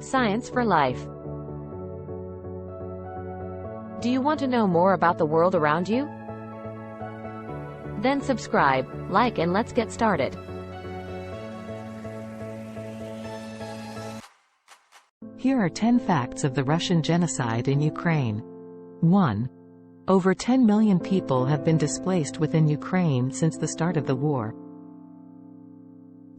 Science for life. Do you want to know more about the world around you? Then subscribe, like, and let's get started. Here are 10 facts of the Russian genocide in Ukraine. 1. Over 10 million people have been displaced within Ukraine since the start of the war.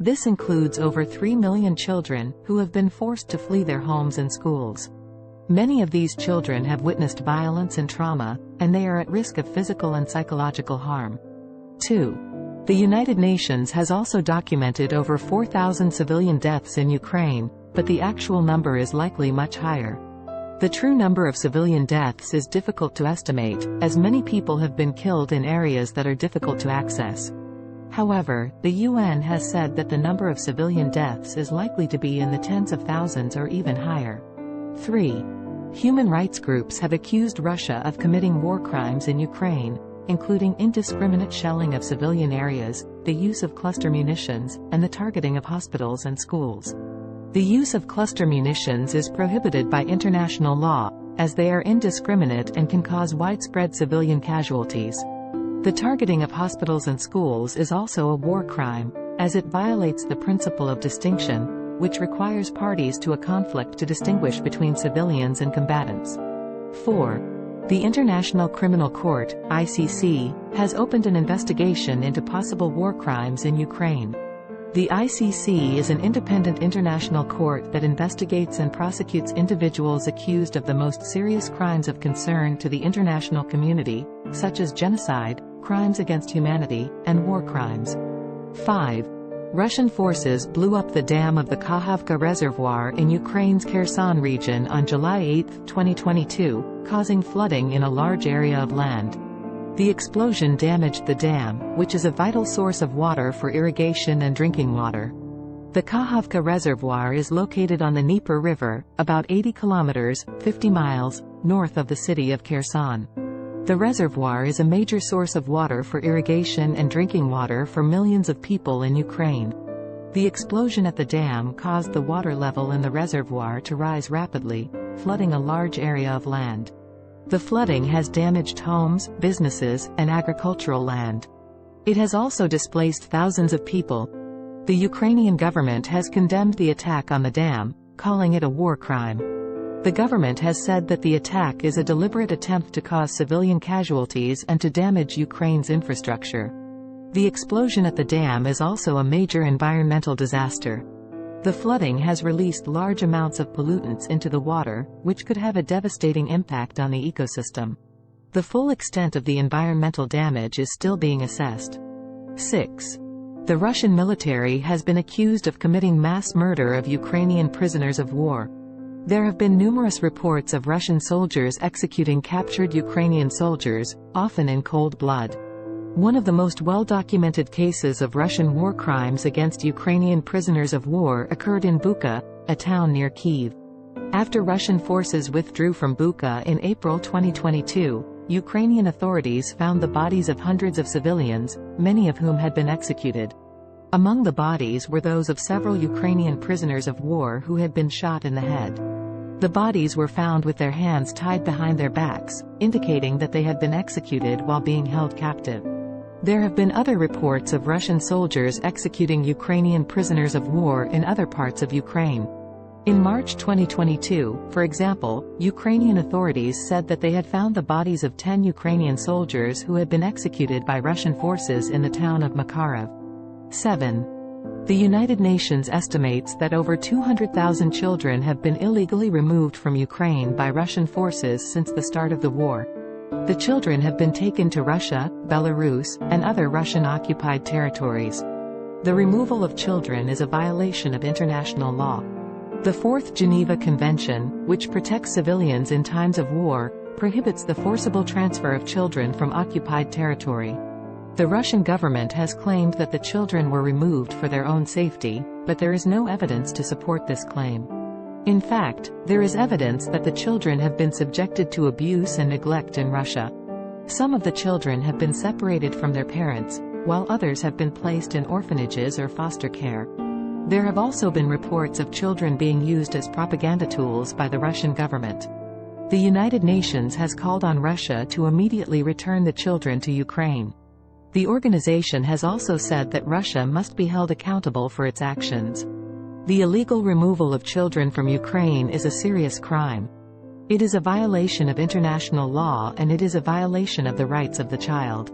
This includes over 3 million children, who have been forced to flee their homes and schools. Many of these children have witnessed violence and trauma, and they are at risk of physical and psychological harm. 2. The United Nations has also documented over 4,000 civilian deaths in Ukraine, but the actual number is likely much higher. The true number of civilian deaths is difficult to estimate, as many people have been killed in areas that are difficult to access. However, the UN has said that the number of civilian deaths is likely to be in the tens of thousands or even higher. 3. Human rights groups have accused Russia of committing war crimes in Ukraine, including indiscriminate shelling of civilian areas, the use of cluster munitions, and the targeting of hospitals and schools. The use of cluster munitions is prohibited by international law, as they are indiscriminate and can cause widespread civilian casualties. The targeting of hospitals and schools is also a war crime, as it violates the principle of distinction, which requires parties to a conflict to distinguish between civilians and combatants. 4. The International Criminal Court, ICC, has opened an investigation into possible war crimes in Ukraine. The ICC is an independent international court that investigates and prosecutes individuals accused of the most serious crimes of concern to the international community, such as genocide, crimes against humanity, and war crimes. 5. Russian forces blew up the dam of the Kakhovka Reservoir in Ukraine's Kherson region on July 8, 2022, causing flooding in a large area of land. The explosion damaged the dam, which is a vital source of water for irrigation and drinking water. The Kakhovka Reservoir is located on the Dnieper River, about 80 kilometers, 50 miles, north of the city of Kherson. The reservoir is a major source of water for irrigation and drinking water for millions of people in Ukraine. The explosion at the dam caused the water level in the reservoir to rise rapidly, flooding a large area of land. The flooding has damaged homes, businesses, and agricultural land. It has also displaced thousands of people. The Ukrainian government has condemned the attack on the dam, calling it a war crime. The government has said that the attack is a deliberate attempt to cause civilian casualties and to damage Ukraine's infrastructure. The explosion at the dam is also a major environmental disaster. The flooding has released large amounts of pollutants into the water, which could have a devastating impact on the ecosystem. The full extent of the environmental damage is still being assessed. 6. The Russian military has been accused of committing mass murder of Ukrainian prisoners of war. There have been numerous reports of Russian soldiers executing captured Ukrainian soldiers, often in cold blood. One of the most well-documented cases of Russian war crimes against Ukrainian prisoners of war occurred in Bucha, a town near Kyiv. After Russian forces withdrew from Bucha in April 2022, Ukrainian authorities found the bodies of hundreds of civilians, many of whom had been executed. Among the bodies were those of several Ukrainian prisoners of war who had been shot in the head. The bodies were found with their hands tied behind their backs, indicating that they had been executed while being held captive. There have been other reports of Russian soldiers executing Ukrainian prisoners of war in other parts of Ukraine. In March 2022, for example, Ukrainian authorities said that they had found the bodies of 10 Ukrainian soldiers who had been executed by Russian forces in the town of Makariv. 7. The United Nations estimates that over 200,000 children have been illegally removed from Ukraine by Russian forces since the start of the war. The children have been taken to Russia, Belarus, and other Russian-occupied territories. The removal of children is a violation of international law. The Fourth Geneva Convention, which protects civilians in times of war, prohibits the forcible transfer of children from occupied territory. The Russian government has claimed that the children were removed for their own safety, but there is no evidence to support this claim. In fact, there is evidence that the children have been subjected to abuse and neglect in Russia. Some of the children have been separated from their parents, while others have been placed in orphanages or foster care. There have also been reports of children being used as propaganda tools by the Russian government. The United Nations has called on Russia to immediately return the children to Ukraine. The organization has also said that Russia must be held accountable for its actions. The illegal removal of children from Ukraine is a serious crime. It is a violation of international law and it is a violation of the rights of the child.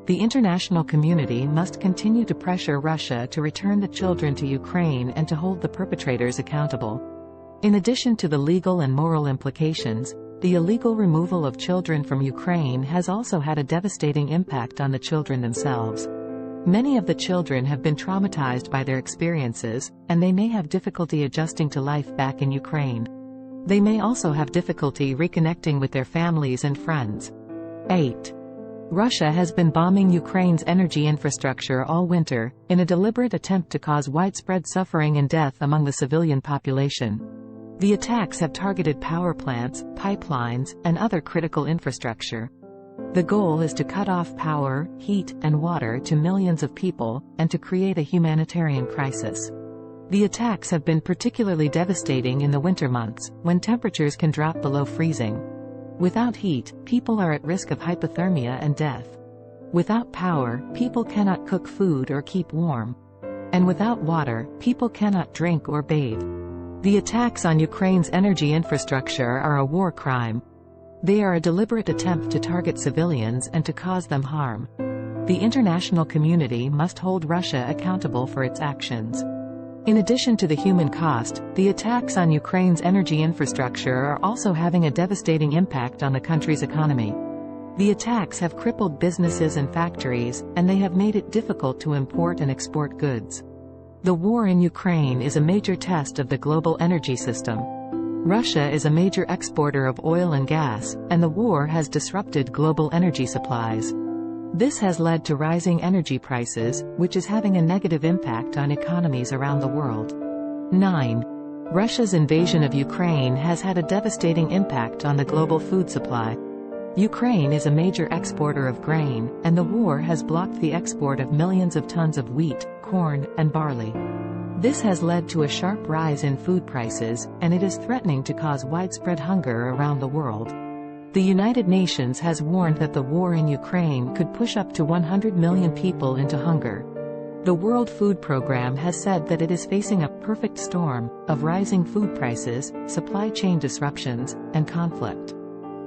The international community must continue to pressure Russia to return the children to Ukraine and to hold the perpetrators accountable. In addition to the legal and moral implications, the illegal removal of children from Ukraine has also had a devastating impact on the children themselves. Many of the children have been traumatized by their experiences, and they may have difficulty adjusting to life back in Ukraine. They may also have difficulty reconnecting with their families and friends. 8. Russia has been bombing Ukraine's energy infrastructure all winter, in a deliberate attempt to cause widespread suffering and death among the civilian population. The attacks have targeted power plants, pipelines, and other critical infrastructure. The goal is to cut off power, heat, and water to millions of people, and to create a humanitarian crisis. The attacks have been particularly devastating in the winter months, when temperatures can drop below freezing. Without heat, people are at risk of hypothermia and death. Without power, people cannot cook food or keep warm. And without water, people cannot drink or bathe. The attacks on Ukraine's energy infrastructure are a war crime. They are a deliberate attempt to target civilians and to cause them harm. The international community must hold Russia accountable for its actions. In addition to the human cost, the attacks on Ukraine's energy infrastructure are also having a devastating impact on the country's economy. The attacks have crippled businesses and factories, and they have made it difficult to import and export goods. The war in Ukraine is a major test of the global energy system. Russia is a major exporter of oil and gas, and the war has disrupted global energy supplies. This has led to rising energy prices, which is having a negative impact on economies around the world. 9. Russia's invasion of Ukraine has had a devastating impact on the global food supply. Ukraine is a major exporter of grain, and the war has blocked the export of millions of tons of wheat, corn, and barley. This has led to a sharp rise in food prices, and it is threatening to cause widespread hunger around the world. The United Nations has warned that the war in Ukraine could push up to 100 million people into hunger. The World Food Programme has said that it is facing a perfect storm of rising food prices, supply chain disruptions, and conflict.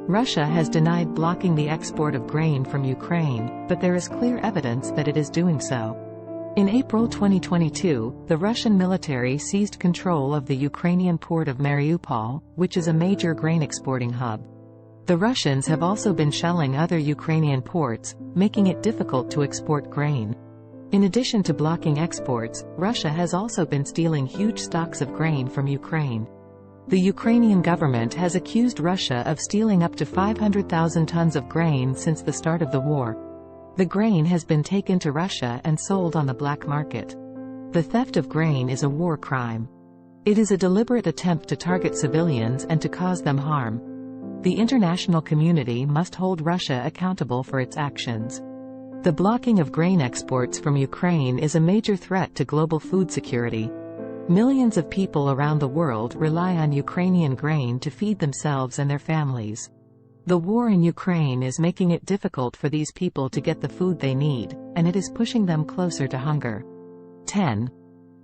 Russia has denied blocking the export of grain from Ukraine, but there is clear evidence that it is doing so. In April 2022, the Russian military seized control of the Ukrainian port of Mariupol, which is a major grain exporting hub. The Russians have also been shelling other Ukrainian ports, making it difficult to export grain. In addition to blocking exports, Russia has also been stealing huge stocks of grain from Ukraine. The Ukrainian government has accused Russia of stealing up to 500,000 tons of grain since the start of the war. The grain has been taken to Russia and sold on the black market. The theft of grain is a war crime. It is a deliberate attempt to target civilians and to cause them harm. The international community must hold Russia accountable for its actions. The blocking of grain exports from Ukraine is a major threat to global food security. Millions of people around the world rely on Ukrainian grain to feed themselves and their families. The war in Ukraine is making it difficult for these people to get the food they need, and it is pushing them closer to hunger. 10.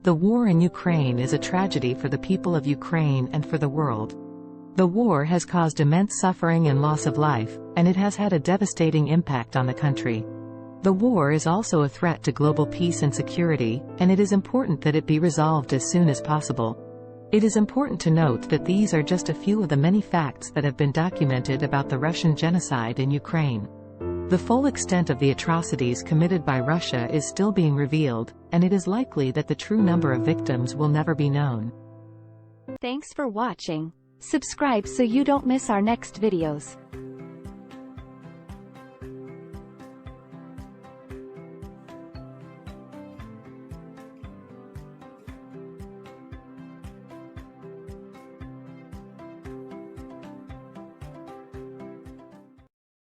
The war in Ukraine is a tragedy for the people of Ukraine and for the world. The war has caused immense suffering and loss of life, and it has had a devastating impact on the country. The war is also a threat to global peace and security, and it is important that it be resolved as soon as possible. It is important to note that these are just a few of the many facts that have been documented about the Russian genocide in Ukraine. The full extent of the atrocities committed by Russia is still being revealed, and it is likely that the true number of victims will never be known. Thanks for watching. Subscribe so you don't miss our next videos.